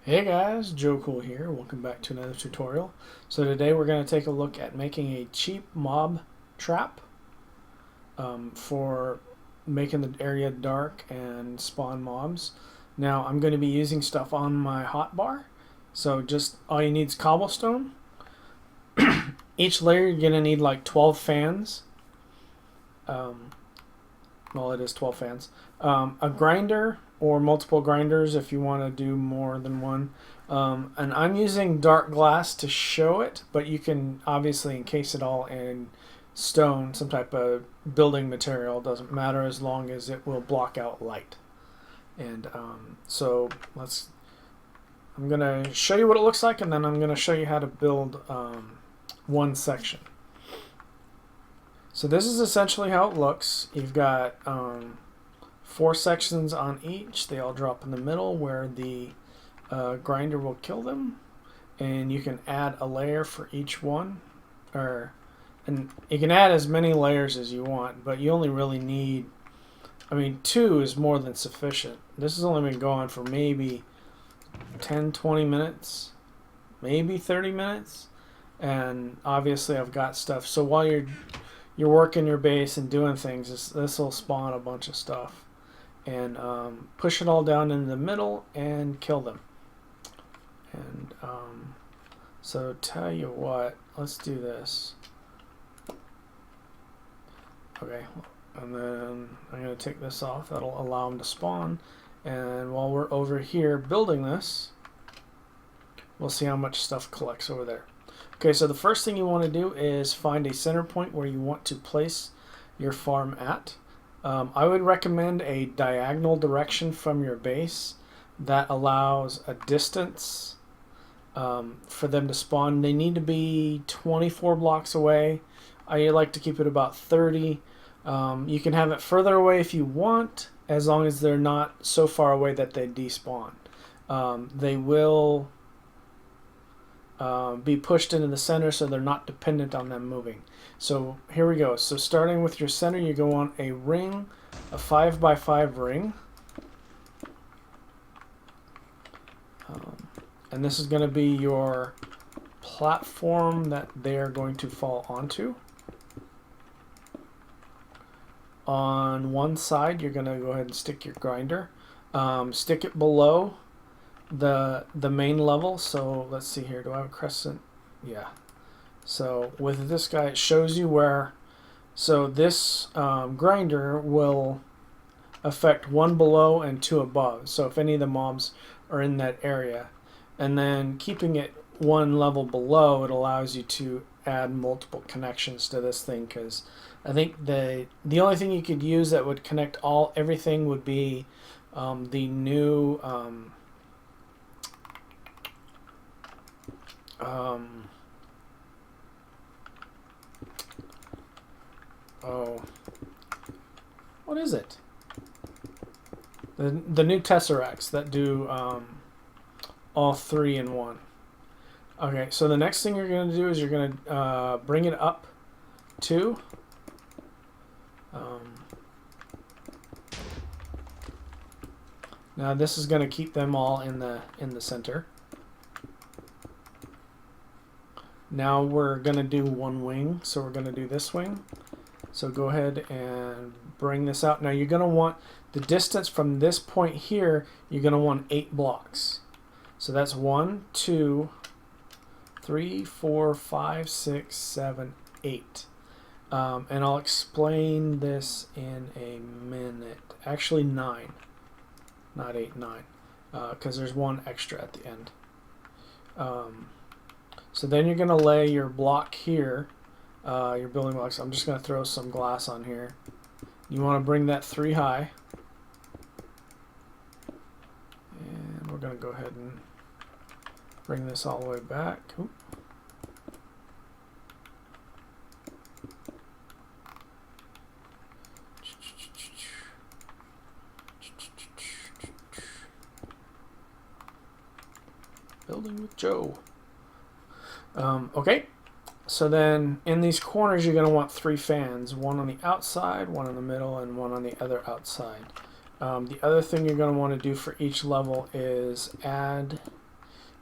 Hey guys, Joe Cool here. Welcome back to another tutorial. So today we're going to take a look at making a cheap mob trap for making the area dark and spawn mobs. Now I'm going to be using stuff on my hotbar. So just all you need is cobblestone. Each layer you're going to need like 12 fans. Well, it is 12 fans. A grinder or multiple grinders if you want to do more than one. And I'm using dark glass to show it, but you can obviously encase it all in stone, some type of building material. Doesn't matter as long as it will block out light. And I'm going to show you what it looks like, and then I'm going to show you how to build one section. So this is essentially how it looks. You've got 4 sections on each. They all drop in the middle where the grinder will kill them. And you can add a layer for each one. And you can add as many layers as you want, but you only really need, 2 is more than sufficient. This has only been going for maybe 10, 20 minutes, maybe 30 minutes. And obviously I've got stuff. So while you're working your base and doing things, this will spawn a bunch of stuff. And push it all down in the middle and kill them. And so tell you what, let's do this. Okay, and then I'm going to take this off. That'll allow them to spawn. And while we're over here building this, we'll see how much stuff collects over there. Okay, so the first thing you want to do is find a center point where you want to place your farm at. I would recommend a diagonal direction from your base that allows a distance for them to spawn. They need to be 24 blocks away. I like to keep it about 30. You can have it further away if you want, as long as they're not so far away that they despawn. They will be pushed into the center so they're not dependent on them moving. So here we go. So starting with your center, you go on a ring, a 5x5 ring. And this is going to be your platform that they're going to fall onto. On one side, you're going to go ahead and stick your grinder. Stick it below the main level. So let's see here. Do I have a crescent? Yeah. So with this guy, it shows you where. So this grinder will affect 1 below and 2 above. So if any of the mobs are in that area, and then keeping it 1 level below, it allows you to add multiple connections to this thing. Because I think the only thing you could use that would connect everything would be the new. What is it? The new Tesseracts that do all 3 in 1. Okay, so the next thing you're going to do is you're going to bring it up 2. Now this is going to keep them all in the center. Now we're going to do 1 wing, so we're going to do this wing. So go ahead and bring this out. Now you're going to want the distance from this point here, you're going to want 8 blocks. So that's 1, 2, 3, 4, 5, 6, 7, 8. And I'll explain this in a minute. Actually 9, not 8, 9. Because there's 1 extra at the end. So then you're going to lay your block here, your building blocks. I'm just going to throw some glass on here. You want to bring that 3 high. And we're going to go ahead and bring this all the way back. Oop. Building with Joe. Okay, so then in these corners you're going to want 3 fans, 1 on the outside, 1 in the middle, and 1 on the other outside. The other thing you're going to want to do for each level is add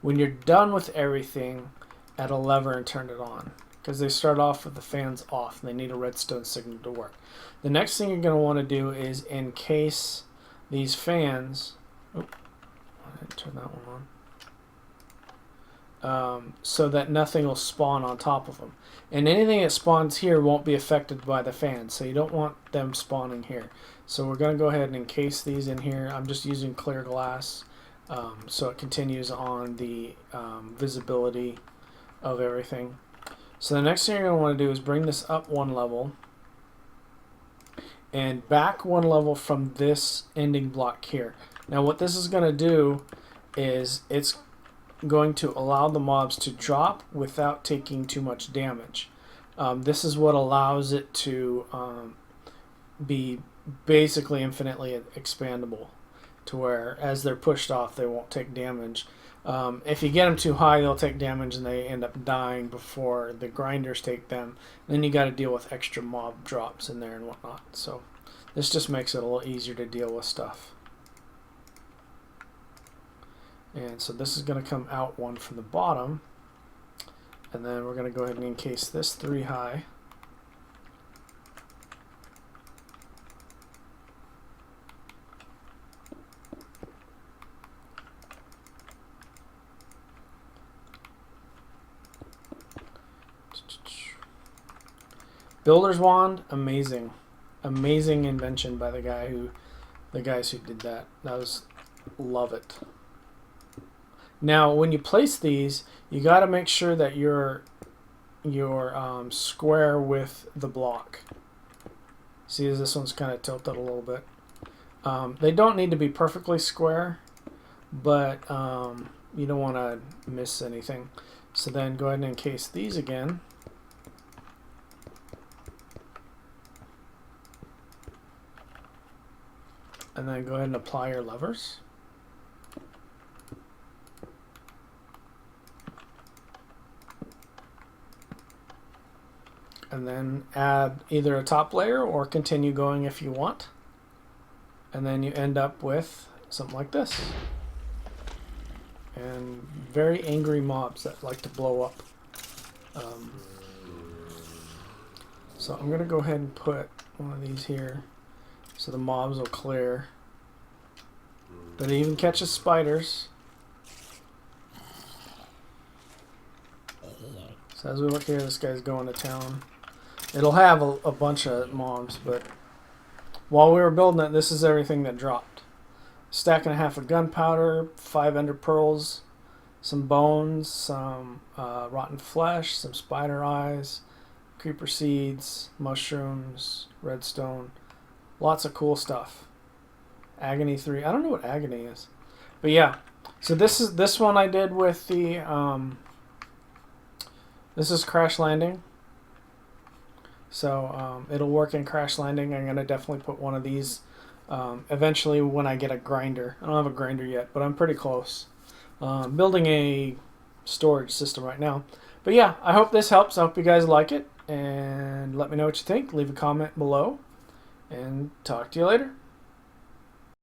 When you're done with everything, add a lever and turn it on, because they start off with the fans off and they need a redstone signal to work. The next thing you're going to want to do is encase these fans. Oh, I didn't turn that one on. So that nothing will spawn on top of them. And anything that spawns here won't be affected by the fans, so you don't want them spawning here. So we're going to go ahead and encase these in here. I'm just using clear glass, so it continues on the visibility of everything. So the next thing you're going to want to do is bring this up one level and back one level from this ending block here. Now what this is going to do is it's going to allow the mobs to drop without taking too much damage. This is what allows it to be basically infinitely expandable, to where as they're pushed off they won't take damage. If you get them too high, they'll take damage and they end up dying before the grinders take them. Then you got to deal with extra mob drops in there and whatnot. So this just makes it a little easier to deal with stuff. And so this is going to come out one from the bottom, and then we're going to go ahead and encase this 3 high. Builder's wand, amazing invention by the guys who did that. Love it. Now when you place these, you got to make sure that you're square with the block. See, this one's kind of tilted a little bit. They don't need to be perfectly square, but you don't want to miss anything. So then go ahead and encase these again. And then go ahead and apply your levers. And then add either a top layer or continue going if you want. And then you end up with something like this. And very angry mobs that like to blow up. So I'm going to go ahead and put one of these here so the mobs will clear. But it even catches spiders. So as we look here, this guy's going to town. It'll have a bunch of mobs, but while we were building it, this is everything that dropped. Stack and a half of gunpowder, 5 ender pearls, some bones, some rotten flesh, some spider eyes, creeper seeds, mushrooms, redstone, lots of cool stuff. Agony 3. I don't know what agony is, but yeah. So this one I did with the this is Crash Landing. So it'll work in Crash Landing. I'm gonna definitely put one of these eventually when I get a grinder. I don't have a grinder yet, but I'm pretty close. Building a storage system right now. But yeah, I hope this helps. I hope you guys like it, and let me know what you think. Leave a comment below, and talk to you later.